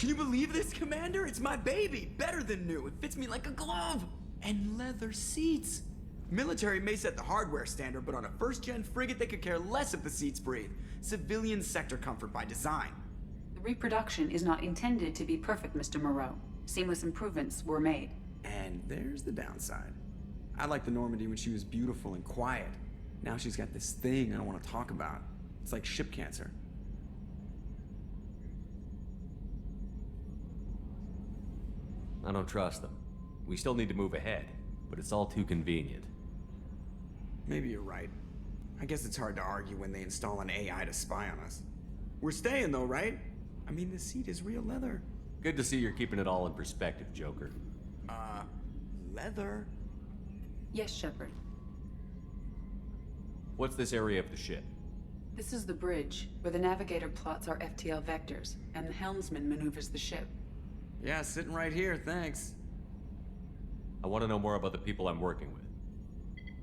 Can you believe this, Commander? It's my baby! Better than new. It fits me like a glove! And leather seats! Military may set the hardware standard, but on a first-gen frigate they could care less if the seats breathe. Civilian sector comfort by design. The reproduction is not intended to be perfect, Mr. Moreau. Seamless improvements were made. And there's the downside. I liked the Normandy when she was beautiful and quiet. Now she's got this thing I don't want to talk about. It's like ship cancer. I don't trust them. We still need to move ahead, but it's all too convenient. Maybe you're right. I guess it's hard to argue when they install an AI to spy on us. We're staying though, right? I mean, the seat is real leather. Good to see you're keeping it all in perspective, Joker. Leather? Yes, Shepard. What's this area of the ship? This is the bridge, where the navigator plots our FTL vectors, and the helmsman maneuvers the ship. Yeah, sitting right here, thanks. I want to know more about the people I'm working with.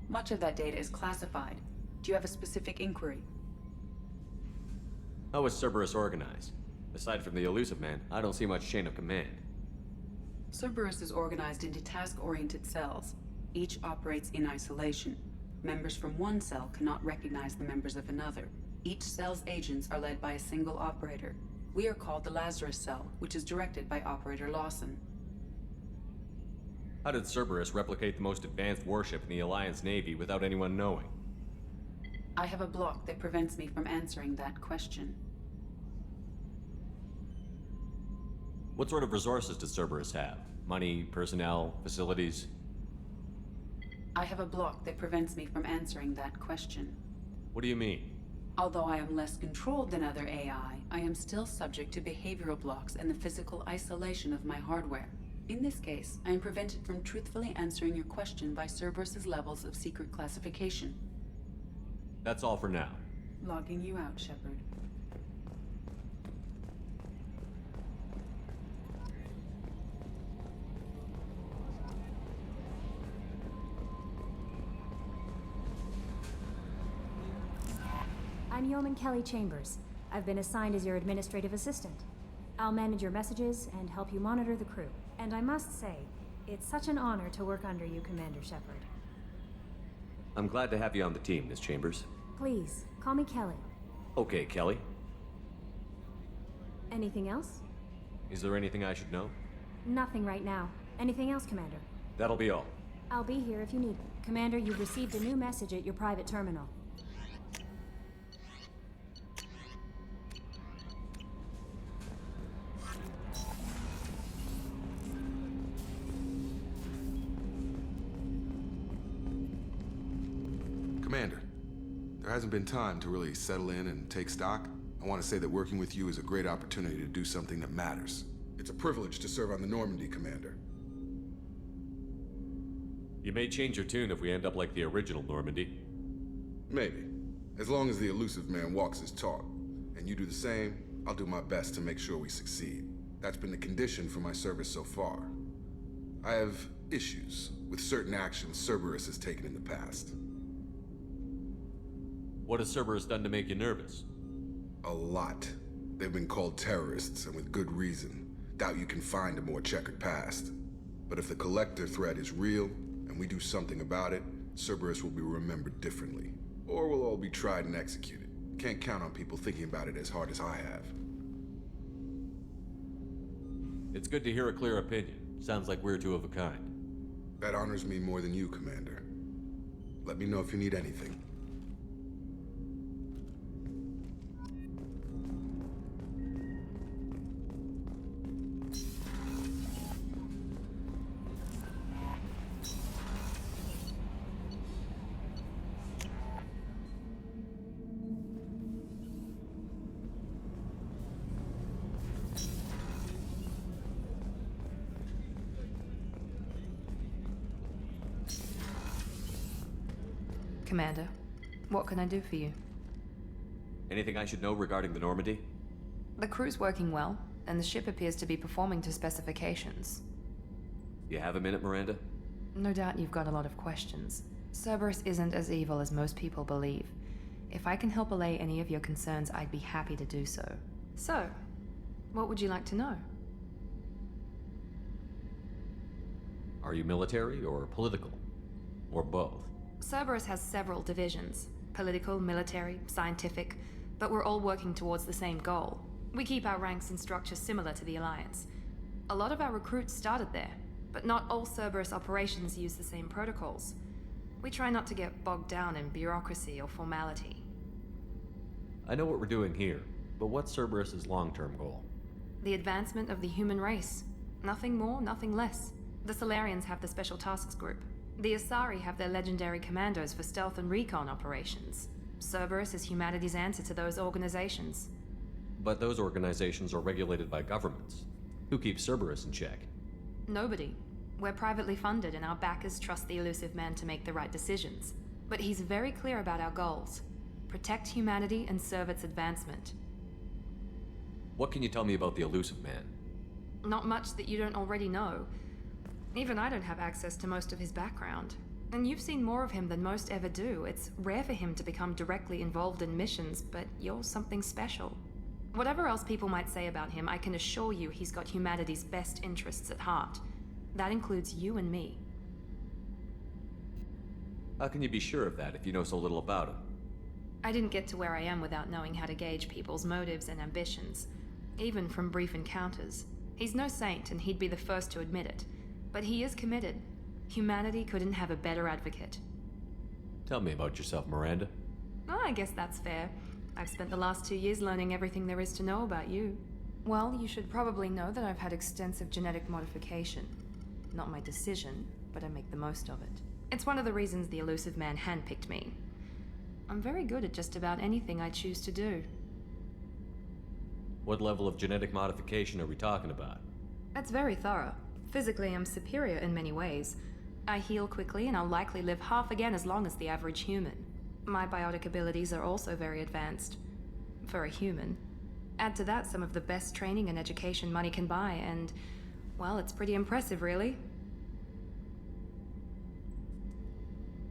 Much of that data is classified. Do you have a specific inquiry? How is Cerberus organized? Aside from the elusive man, I don't see much chain of command. Cerberus is organized into task-oriented cells. Each operates in isolation. Members from one cell cannot recognize the members of another. Each cell's agents are led by a single operator. We are called the Lazarus Cell, which is directed by Operator Lawson. How did Cerberus replicate the most advanced warship in the Alliance Navy without anyone knowing? I have a block that prevents me from answering that question. What sort of resources does Cerberus have? Money, personnel, facilities? I have a block that prevents me from answering that question. What do you mean? Although I am less controlled than other AI, I am still subject to behavioral blocks and the physical isolation of my hardware. In this case, I am prevented from truthfully answering your question by Cerberus's levels of secret classification. That's all for now. Logging you out, Shepard. I'm Yeoman Kelly Chambers. I've been assigned as your administrative assistant. I'll manage your messages and help you monitor the crew. And I must say, it's such an honor to work under you, Commander Shepard. I'm glad to have you on the team, Miss Chambers. Please, call me Kelly. Okay, Kelly. Anything else? Is there anything I should know? Nothing right now. Anything else, Commander? That'll be all. I'll be here if you need me. Commander, you've received a new message at your private terminal. Commander, there hasn't been time to really settle in and take stock. I want to say that working with you is a great opportunity to do something that matters. It's a privilege to serve on the Normandy, Commander. You may change your tune if we end up like the original Normandy. Maybe. As long as the elusive man walks his talk, and you do the same, I'll do my best to make sure we succeed. That's been the condition for my service so far. I have issues with certain actions Cerberus has taken in the past. What has Cerberus done to make you nervous? A lot. They've been called terrorists, and with good reason. Doubt you can find a more checkered past. But if the Collector threat is real, and we do something about it, Cerberus will be remembered differently. Or we'll all be tried and executed. Can't count on people thinking about it as hard as I have. It's good to hear a clear opinion. Sounds like we're two of a kind. That honors me more than you, Commander. Let me know if you need anything. Commander, what can I do for you? Anything I should know regarding the Normandy? The crew's working well, and the ship appears to be performing to specifications. You have a minute, Miranda? No doubt you've got a lot of questions. Cerberus isn't as evil as most people believe. If I can help allay any of your concerns, I'd be happy to do so. So, what would you like to know? Are you military or political? Or both? Cerberus has several divisions. Political, military, scientific, but we're all working towards the same goal. We keep our ranks and structure similar to the Alliance. A lot of our recruits started there, but not all Cerberus operations use the same protocols. We try not to get bogged down in bureaucracy or formality. I know what we're doing here, but what's Cerberus's long-term goal? The advancement of the human race. Nothing more, nothing less. The Solarians have the Special Tasks Group. The Asari have their legendary commandos for stealth and recon operations. Cerberus is humanity's answer to those organizations. But those organizations are regulated by governments. Who keeps Cerberus in check? Nobody. We're privately funded and our backers trust the Elusive Man to make the right decisions. But he's very clear about our goals. Protect humanity and serve its advancement. What can you tell me about the Elusive Man? Not much that you don't already know. Even I don't have access to most of his background. And you've seen more of him than most ever do. It's rare for him to become directly involved in missions, but you're something special. Whatever else people might say about him, I can assure you he's got humanity's best interests at heart. That includes you and me. How can you be sure of that if you know so little about him? I didn't get to where I am without knowing how to gauge people's motives and ambitions, even from brief encounters. He's no saint, and he'd be the first to admit it. But he is committed. Humanity couldn't have a better advocate. Tell me about yourself, Miranda. Oh, I guess that's fair. I've spent the last 2 years learning everything there is to know about you. Well, you should probably know that I've had extensive genetic modification. Not my decision, but I make the most of it. It's one of the reasons the Elusive Man handpicked me. I'm very good at just about anything I choose to do. What level of genetic modification are we talking about? That's very thorough. Physically, I'm superior in many ways. I heal quickly, and I'll likely live half again as long as the average human. My biotic abilities are also very advanced. For a human. Add to that some of the best training and education money can buy, and, well, it's pretty impressive, really.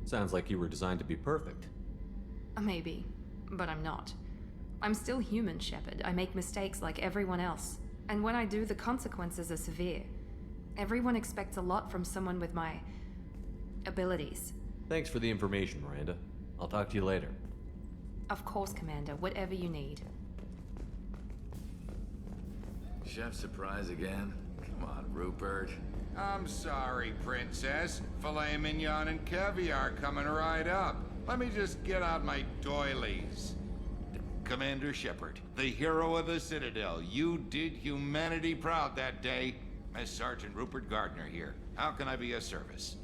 Sounds like you were designed to be perfect. Maybe, but I'm not. I'm still human, Shepard. I make mistakes like everyone else. And when I do, the consequences are severe. Everyone expects a lot from someone with my abilities. Thanks for the information, Miranda. I'll talk to you later. Of course, Commander. Whatever you need. Chef surprise again? Come on, Rupert. I'm sorry, Princess. Filet mignon and caviar coming right up. Let me just get out my doilies. Commander Shepard, the hero of the Citadel. You did humanity proud that day. Master Sergeant Rupert Gardner here. How can I be of service?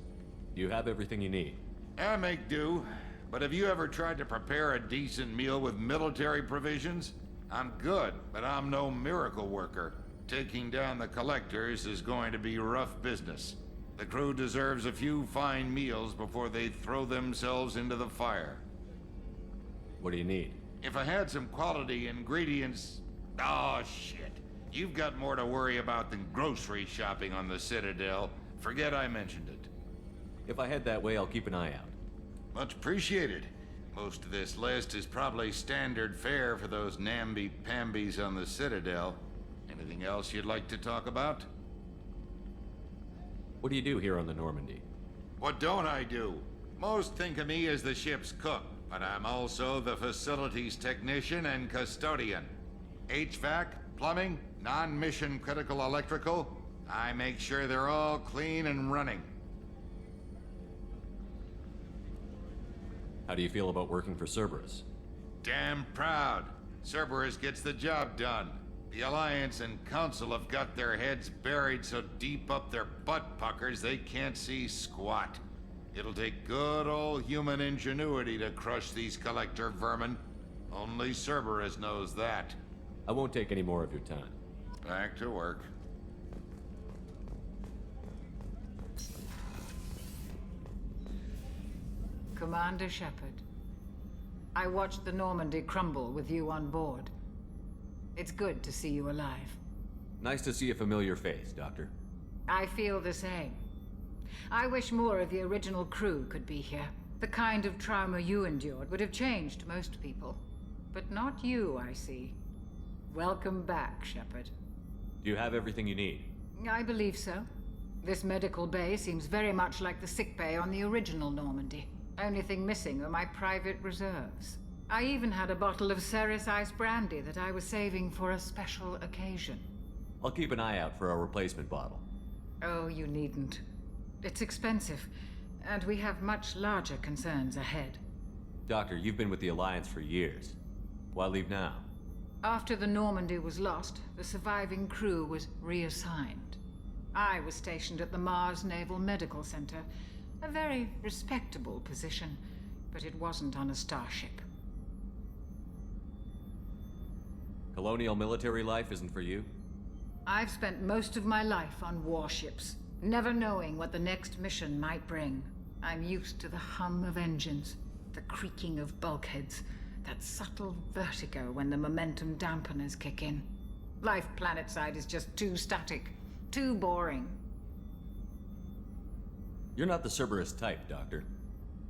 You have everything you need. I make do. But have you ever tried to prepare a decent meal with military provisions? I'm good, but I'm no miracle worker. Taking down the collectors is going to be rough business. The crew deserves a few fine meals before they throw themselves into the fire. What do you need? If I had some quality ingredients... Oh, shit. You've got more to worry about than grocery shopping on the Citadel. Forget I mentioned it. If I head that way, I'll keep an eye out. Much appreciated. Most of this list is probably standard fare for those namby-pambies on the Citadel. Anything else you'd like to talk about? What do you do here on the Normandy? What don't I do? Most think of me as the ship's cook, but I'm also the facilities technician and custodian. HVAC, plumbing, non-mission critical electrical. I make sure they're all clean and running. How do you feel about working for Cerberus? Damn proud. Cerberus gets the job done. The Alliance and Council have got their heads buried so deep up their butt puckers they can't see squat. It'll take good old human ingenuity to crush these collector vermin. Only Cerberus knows that. I won't take any more of your time. Back to work. Commander Shepard, I watched the Normandy crumble with you on board. It's good to see you alive. Nice to see a familiar face, Doctor. I feel the same. I wish more of the original crew could be here. The kind of trauma you endured would have changed most people. But not you, I see. Welcome back, Shepard. Do you have everything you need? I believe so. This medical bay seems very much like the sick bay on the original Normandy. Only thing missing are my private reserves. I even had a bottle of Cerberus Ice brandy that I was saving for a special occasion. I'll keep an eye out for a replacement bottle. Oh, you needn't. It's expensive, and we have much larger concerns ahead. Doctor, you've been with the Alliance for years. Why leave now? After the Normandy was lost, the surviving crew was reassigned. I was stationed at the Mars Naval Medical Center, a very respectable position, but it wasn't on a starship. Colonial military life isn't for you? I've spent most of my life on warships, never knowing what the next mission might bring. I'm used to the hum of engines, the creaking of bulkheads, that subtle vertigo when the momentum dampeners kick in. Life planetside is just too static, too boring. You're not the Cerberus type, Doctor.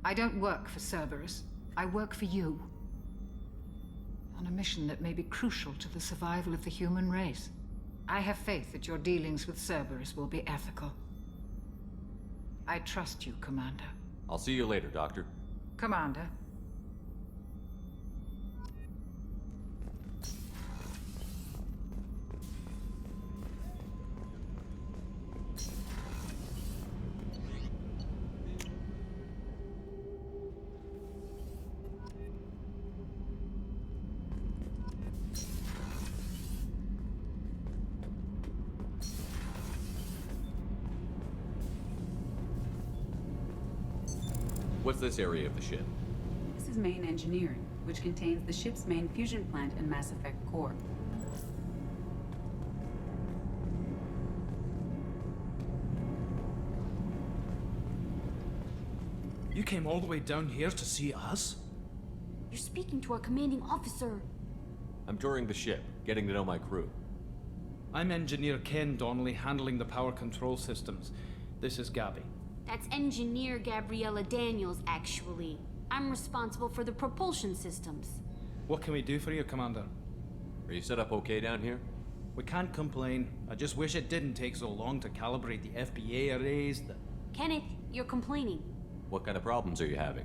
I don't work for Cerberus. I work for you. On a mission that may be crucial to the survival of the human race. I have faith that your dealings with Cerberus will be ethical. I trust you, Commander. I'll see you later, Doctor. Commander. What's this area of the ship? This is main engineering, which contains the ship's main fusion plant and Mass Effect core. You came all the way down here to see us? You're speaking to our commanding officer. I'm touring the ship, getting to know my crew. I'm Engineer Ken Donnelly, handling the power control systems. This is Gabby. That's Engineer Gabriella Daniels, actually. I'm responsible for the propulsion systems. What can we do for you, Commander? Are you set up okay down here? We can't complain. I just wish it didn't take so long to calibrate the FBA arrays. Kenneth, you're complaining. What kind of problems are you having?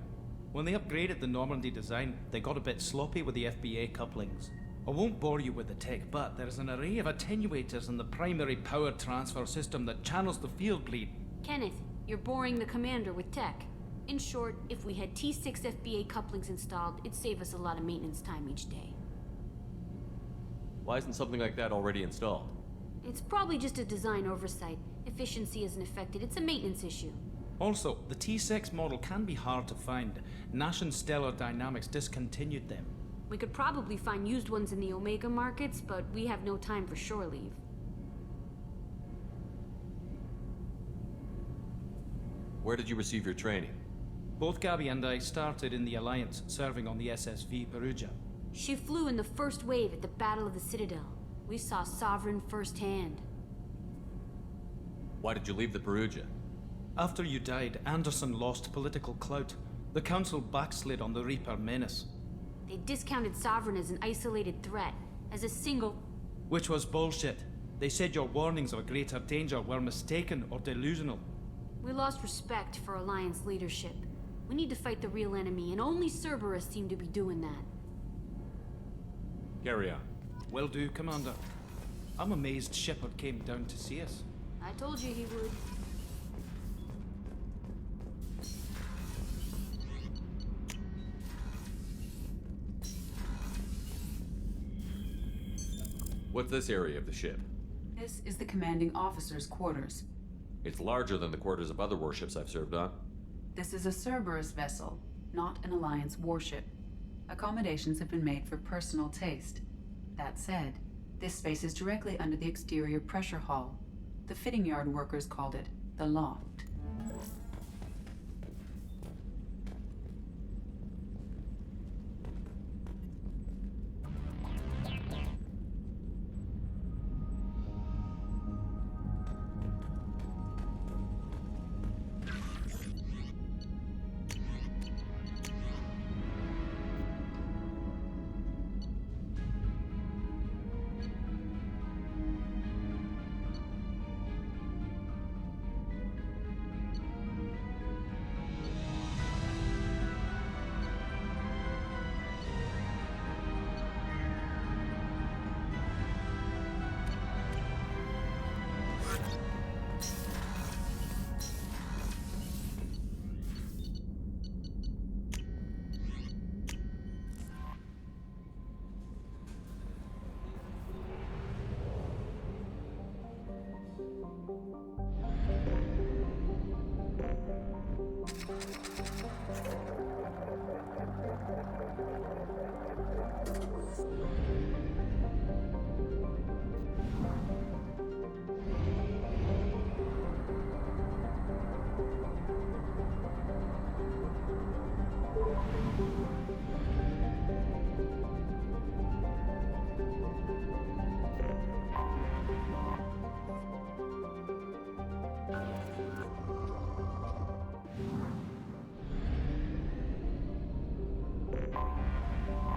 When they upgraded the Normandy design, they got a bit sloppy with the FBA couplings. I won't bore you with the tech, but there is an array of attenuators in the primary power transfer system that channels the field bleed. Kenneth, you're boring the commander with tech. In short, if we had T6 FBA couplings installed, it'd save us a lot of maintenance time each day. Why isn't something like that already installed? It's probably just a design oversight. Efficiency isn't affected, it's a maintenance issue. Also, the T6 model can be hard to find. Nash and Stellar Dynamics discontinued them. We could probably find used ones in the Omega markets, but we have no time for shore leave. Where did you receive your training? Both Gabby and I started in the Alliance, serving on the SSV Perugia. She flew in the first wave at the Battle of the Citadel. We saw Sovereign firsthand. Why did you leave the Perugia? After you died, Anderson lost political clout. The Council backslid on the Reaper menace. They discounted Sovereign as an isolated threat, as a single... Which was bullshit. They said your warnings of a greater danger were mistaken or delusional. We lost respect for Alliance leadership. We need to fight the real enemy, and only Cerberus seem to be doing that. Carry on. Will do, Commander. I'm amazed Shepard came down to see us. I told you he would. What's this area of the ship? This is the commanding officer's quarters. It's larger than the quarters of other warships I've served on. This is a Cerberus vessel, not an Alliance warship. Accommodations have been made for personal taste. That said, this space is directly under the exterior pressure hull. The fitting yard workers called it the loft.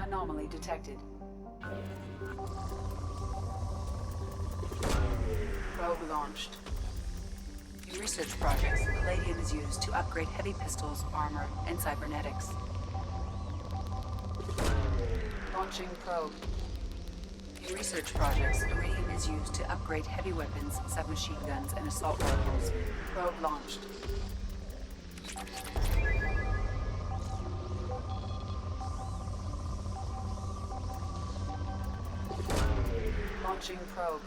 Anomaly detected. Probe launched. In research projects, palladium is used to upgrade heavy pistols, armor, and cybernetics. Launching probe. In research projects, iridium is used to upgrade heavy weapons, submachine guns, and assault rifles. Probe launched. Launching probe.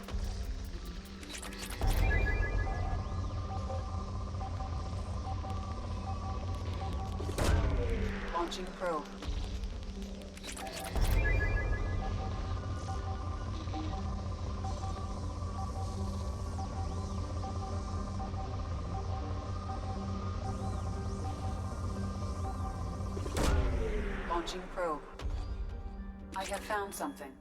Launching probe. Launching probe. I have found something.